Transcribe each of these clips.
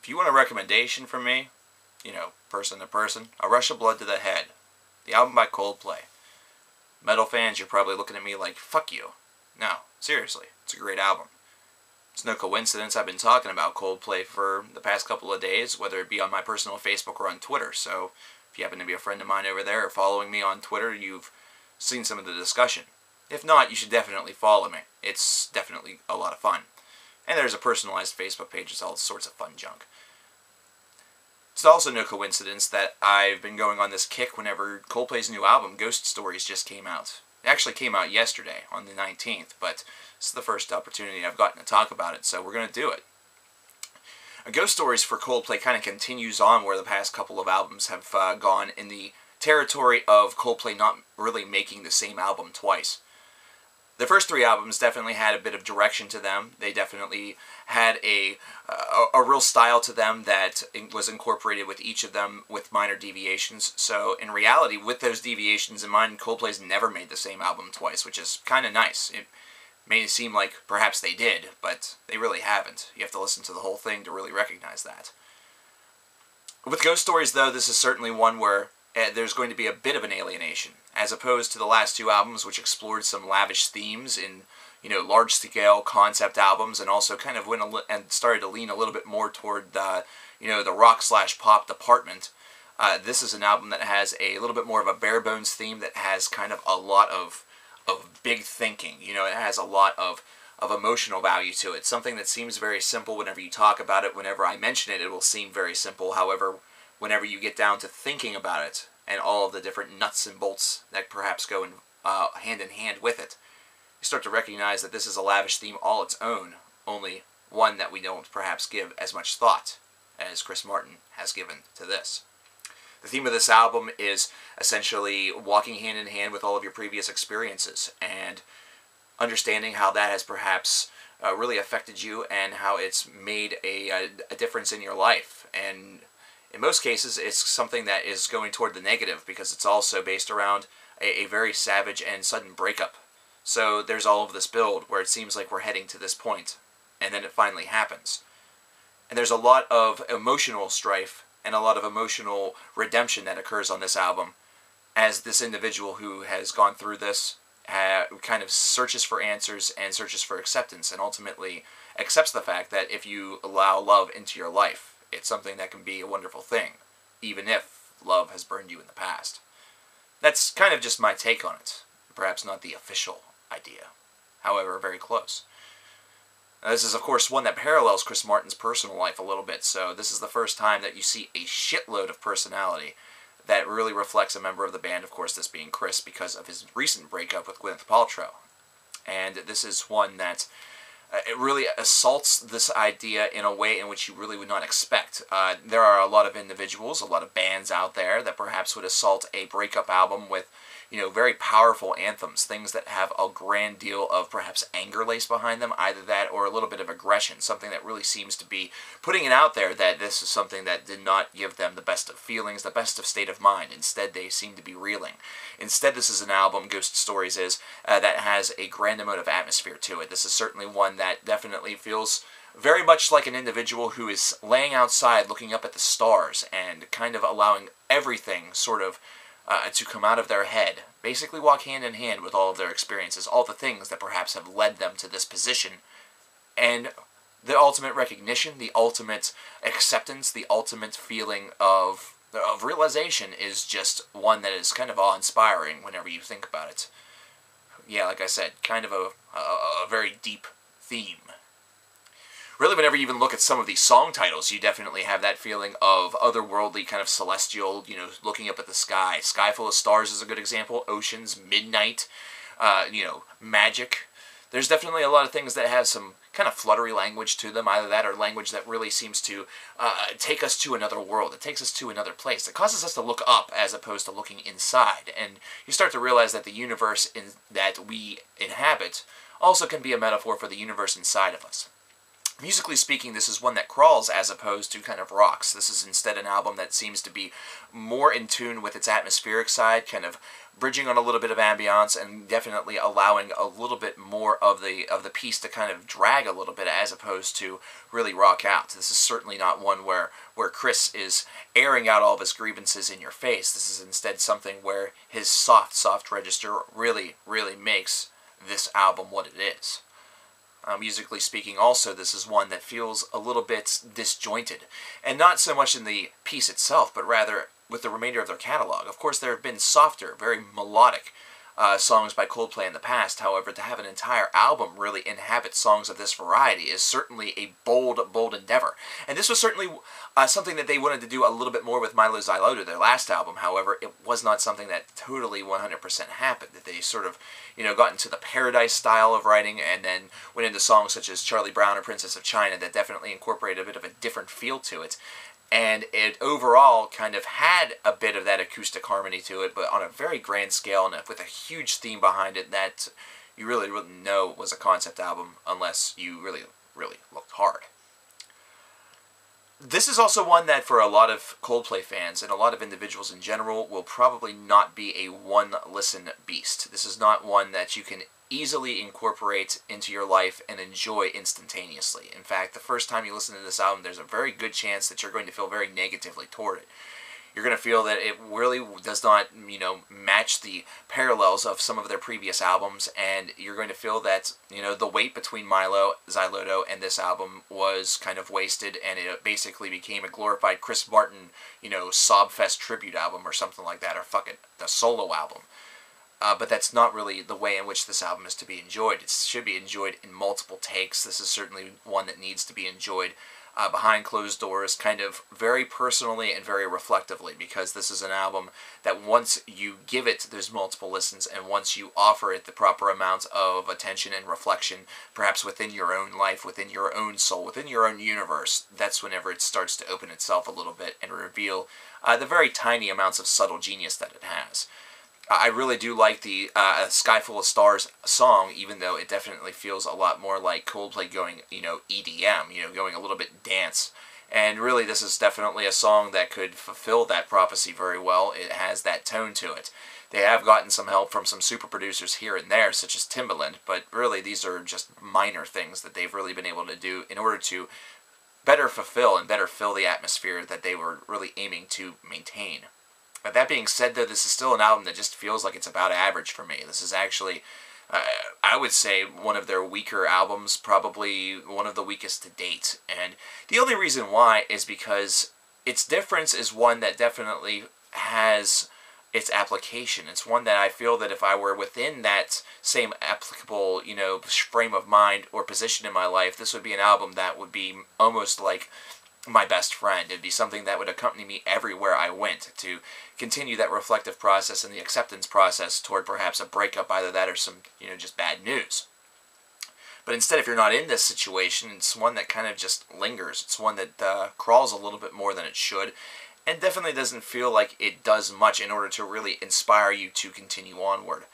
If you want a recommendation from me, person to person, A Rush of Blood to the Head, the album by Coldplay. Metal fans, you're probably looking at me like, fuck you. No, seriously, it's a great album. It's no coincidence I've been talking about Coldplay for the past couple of days, whether it be on my personal Facebook or on Twitter. So if you happen to be a friend of mine over there or following me on Twitter, you've seen some of the discussion. If not, you should definitely follow me. It's definitely a lot of fun. And there's a personalized Facebook page. It's all sorts of fun junk. It's also no coincidence that I've been going on this kick whenever Coldplay's new album, Ghost Stories, just came out. It actually came out yesterday, on the 19th, but this is the first opportunity I've gotten to talk about it, so we're going to do it. Ghost Stories for Coldplay kind of continues on where the past couple of albums have gone in the territory of Coldplay not really making the same album twice. The first three albums definitely had a bit of direction to them. They definitely had a real style to them that was incorporated with each of them with minor deviations. So in reality, with those deviations in mind, Coldplay's never made the same album twice, which is kind of nice. It may seem like perhaps they did, but they really haven't. You have to listen to the whole thing to really recognize that. With Ghost Stories, though, this is certainly one where there's going to be a bit of an alienation, as opposed to the last two albums, which explored some lavish themes in, large-scale concept albums, and also kind of went and started to lean a little bit more toward the, the rock/pop department. This is an album that has a little bit more of a bare-bones theme that has kind of a lot of big thinking. It has a lot of emotional value to it. Something that seems very simple whenever you talk about it. Whenever I mention it, it will seem very simple. However, whenever you get down to thinking about it and all of the different nuts and bolts that perhaps go hand in hand with it, you start to recognize that this is a lavish theme all its own, only one that we don't perhaps give as much thought as Chris Martin has given to this. The theme of this album is essentially walking hand in hand with all of your previous experiences and understanding how that has perhaps really affected you and how it's made a difference in your life. And in most cases, it's something that is going toward the negative because it's also based around a very savage and sudden breakup. So there's all of this build where it seems like we're heading to this point, and then it finally happens. And there's a lot of emotional strife and a lot of emotional redemption that occurs on this album as this individual who has gone through this kind of searches for answers and searches for acceptance, and ultimately accepts the fact that if you allow love into your life, it's something that can be a wonderful thing, even if love has burned you in the past. That's kind of just my take on it. Perhaps not the official idea. However, very close. Now, this is, of course, one that parallels Chris Martin's personal life a little bit, so this is the first time that you see a shitload of personality that really reflects a member of the band, of course, this being Chris, because of his recent breakup with Gwyneth Paltrow. And this is one that it really assaults this idea in a way in which you really would not expect. There are a lot of individuals, a lot of bands out there that perhaps would assault a breakup album with, very powerful anthems, things that have a grand deal of perhaps anger laced behind them, either that or a little bit of aggression, something that really seems to be putting it out there that this is something that did not give them the best of feelings, the best of state of mind. Instead, they seem to be reeling. Instead, this is an album, Ghost Stories is, that has a grand amount of atmosphere to it. This is certainly one that definitely feels very much like an individual who is laying outside looking up at the stars and kind of allowing everything sort of to come out of their head, basically walk hand in hand with all of their experiences, all the things that perhaps have led them to this position, and the ultimate recognition, the ultimate acceptance, the ultimate feeling of realization is just one that is kind of awe-inspiring whenever you think about it. Yeah, like I said, kind of a very deep theme. Really, whenever you even look at some of these song titles, you definitely have that feeling of otherworldly, kind of celestial, looking up at the sky. Sky Full of Stars is a good example. Oceans, Midnight, Magic. There's definitely a lot of things that have some kind of fluttery language to them, either that or language that really seems to take us to another world. It takes us to another place. It causes us to look up as opposed to looking inside. And you start to realize that the universe that we inhabit also can be a metaphor for the universe inside of us. Musically speaking, this is one that crawls as opposed to kind of rocks. This is instead an album that seems to be more in tune with its atmospheric side, kind of bridging on a little bit of ambiance and definitely allowing a little bit more of the piece to kind of drag a little bit as opposed to really rock out. This is certainly not one where Chris is airing out all of his grievances in your face. This is instead something where his soft register really makes this album what it is. Musically speaking also, this is one that feels a little bit disjointed. And not so much in the piece itself, but rather with the remainder of their catalog. Of course, there have been softer, very melodic songs by Coldplay in the past. However, to have an entire album really inhabit songs of this variety is certainly a bold endeavor. And this was certainly something that they wanted to do a little bit more with Milo Xyloto, their last album. However, it was not something that totally 100% happened. That they sort of, got into the Paradise style of writing and then went into songs such as Charlie Brown or Princess of China that definitely incorporated a bit of a different feel to it. And it overall kind of had a bit of that acoustic harmony to it, but on a very grand scale and with a huge theme behind it that you really wouldn't know was a concept album unless you really looked hard. This is also one that for a lot of Coldplay fans and a lot of individuals in general will probably not be a one-listen beast. This is not one that you can easily incorporate into your life and enjoy instantaneously. In fact, the first time you listen to this album, there's a very good chance that you're going to feel very negatively toward it. You're going to feel that it really does not, match the parallels of some of their previous albums, and you're going to feel that, the wait between Milo Xyloto and this album was kind of wasted, and it basically became a glorified Chris Martin, Sobfest tribute album or something like that, or the solo album. But that's not really the way in which this album is to be enjoyed. It should be enjoyed in multiple takes. This is certainly one that needs to be enjoyed behind closed doors, kind of very personally and very reflectively, because this is an album that once you give it those multiple listens and once you offer it the proper amount of attention and reflection, perhaps within your own life, within your own soul, within your own universe, that's whenever it starts to open itself a little bit and reveal the very tiny amounts of subtle genius that it has. I really do like the Sky Full of Stars song, even though it definitely feels a lot more like Coldplay going, EDM, going a little bit dance. And really, this is definitely a song that could fulfill that prophecy very well. It has that tone to it. They have gotten some help from some super producers here and there, such as Timbaland, but really these are just minor things that they've really been able to do in order to better fulfill and better fill the atmosphere that they were really aiming to maintain. But that being said, though, this is still an album that just feels like it's about average for me. This is actually, I would say, one of their weaker albums, probably one of the weakest to date. And the only reason why is because its difference is one that definitely has its application. It's one that I feel that if I were within that same applicable, frame of mind or position in my life, this would be an album that would be almost like my best friend. It'd be something that would accompany me everywhere I went to continue that reflective process and the acceptance process toward perhaps a breakup, either that or some, just bad news. But instead, if you're not in this situation, it's one that kind of just lingers. It's one that crawls a little bit more than it should, and definitely doesn't feel like it does much in order to really inspire you to continue onward.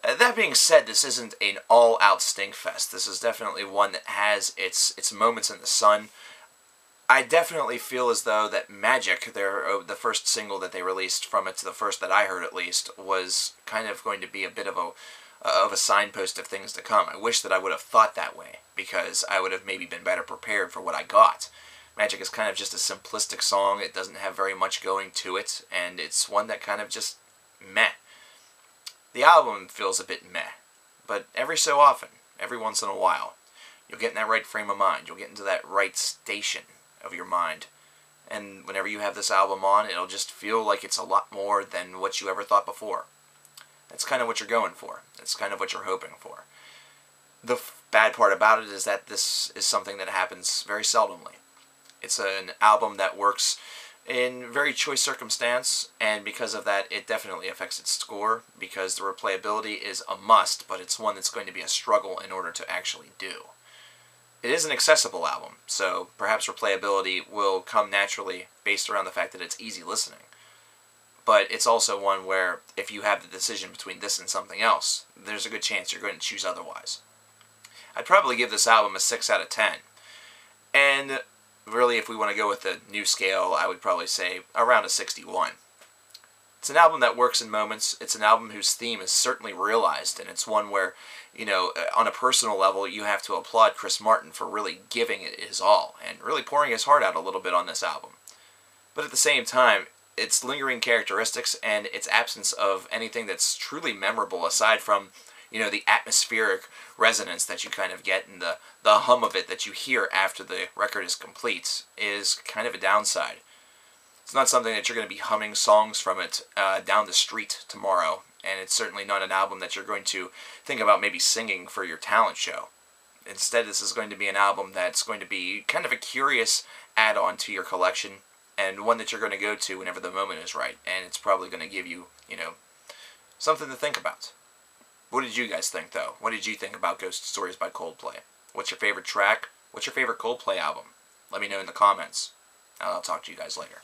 That being said, this isn't an all-out stinkfest. This is definitely one that has its moments in the sun. I definitely feel as though that Magic, the first single that they released from it, to the first that I heard at least, was kind of going to be a bit of a signpost of things to come. I wish that I would have thought that way, because I would have maybe been better prepared for what I got. Magic is kind of just a simplistic song. It doesn't have very much going to it, and it's one that kind of just meh. The album feels a bit meh, but every so often, every once in a while, you'll get in that right frame of mind. You'll get into that right station of your mind, and whenever you have this album on, it'll just feel like it's a lot more than what you ever thought before. That's kind of what you're going for. That's kind of what you're hoping for. The bad part about it is that this is something that happens very seldomly. It's an album that works in very choice circumstance, and because of that, it definitely affects its score, because the replayability is a must, but it's one that's going to be a struggle in order to actually do. It is an accessible album, so perhaps replayability will come naturally based around the fact that it's easy listening. But it's also one where, if you have the decision between this and something else, there's a good chance you're going to choose otherwise. I'd probably give this album a 6 out of 10. And really, if we want to go with the new scale, I would probably say around a 61. It's an album that works in moments. It's an album whose theme is certainly realized, and it's one where, on a personal level, you have to applaud Chris Martin for really giving it his all and really pouring his heart out a little bit on this album. But at the same time, its lingering characteristics and its absence of anything that's truly memorable aside from, the atmospheric resonance that you kind of get and the hum of it that you hear after the record is complete is kind of a downside. It's not something that you're going to be humming songs from it down the street tomorrow, and it's certainly not an album that you're going to think about maybe singing for your talent show. Instead, this is going to be an album that's going to be kind of a curious add-on to your collection, and one that you're going to go to whenever the moment is right, and it's probably going to give you, something to think about. What did you guys think, though? What did you think about Ghost Stories by Coldplay? What's your favorite track? What's your favorite Coldplay album? Let me know in the comments, and I'll talk to you guys later.